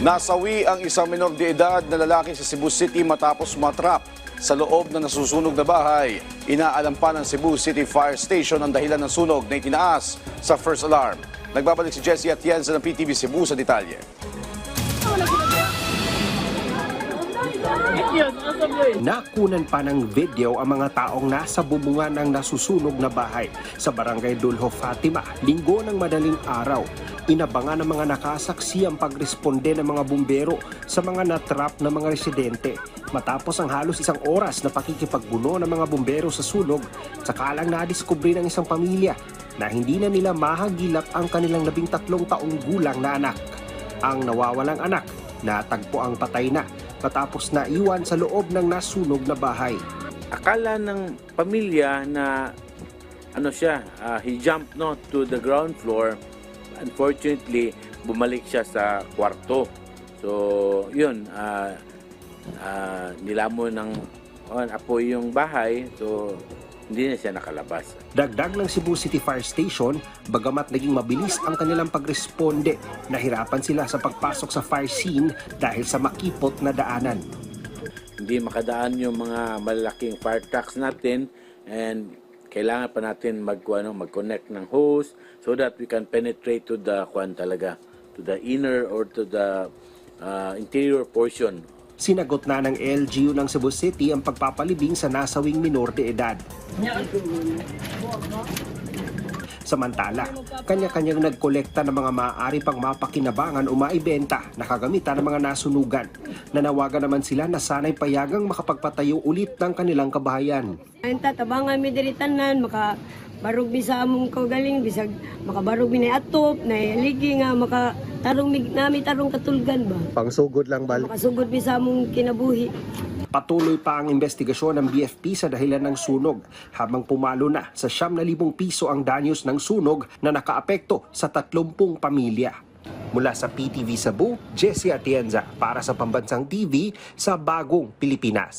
Nasawi ang isang minor de edad na lalaki sa Cebu City matapos matrap sa loob ng nasusunog na bahay. Inaalam pa ng Cebu City Fire Station ang dahilan ng sunog na itinaas sa first alarm. Nagbabalik si Jessie Atienza ng PTV Cebu sa detalye. Nakunan pa ng video ang mga taong nasa bubungan ng nasusunog na bahay sa Barangay Dulho Fatima, linggo ng madaling araw. Inabangan ng mga nakasaksi ang pagresponde ng mga bumbero sa mga natrap na mga residente. Matapos ang halos isang oras na pakikipagbuno ng mga bumbero sa sunog, saka lang nadiskubre ng isang pamilya na hindi na nila mahagilap ang kanilang 13 taong gulang na anak. Ang nawawalang anak, natagpo ang patay na matapos na iwan sa loob ng nasunog na bahay. Akala ng pamilya na he jumped to the ground floor. Unfortunately, bumalik siya sa kwarto. So, yun, nilamon ng apoy yung bahay. So, hindi na siya nakalabas. Dagdag ng Cebu City Fire Station, bagamat naging mabilis ang kanilang pagresponde, nahirapan sila sa pagpasok sa fire scene dahil sa makipot na daanan. Hindi makadaan yung mga malalaking fire trucks natin, and kailangan pa natin mag-connect ng hose so that we can penetrate to the to the inner or to the interior portion. Sinagot na ng LGU ng Cebu City ang pagpapalibing sa nasawing minor de edad. Samantala, kanya-kanyang nagkolekta ng mga maaari pang mapakinabangan o maibenta na kagamitan ng mga nasunugan. Nanawagan naman sila na sana'y payagang makapagpatayo ulit ng kanilang kabahayan. Ang tatabangan mi diri tanan makabarog mi sa among kaugaling bisag makabarog mi na atop na ligi nga makatarong nami tarong katulgan ba. Pangsugod lang bal. Makasugod mi sa among kinabuhi. Patuloy pa ang investigasyon ng BFP sa dahilan ng sunog habang pumalo na sa 9,000 piso ang danyos ng sunog na nakaapekto sa 30 pamilya. Mula sa PTV Cebu, Jessie Atienza para sa Pambansang TV sa Bagong Pilipinas.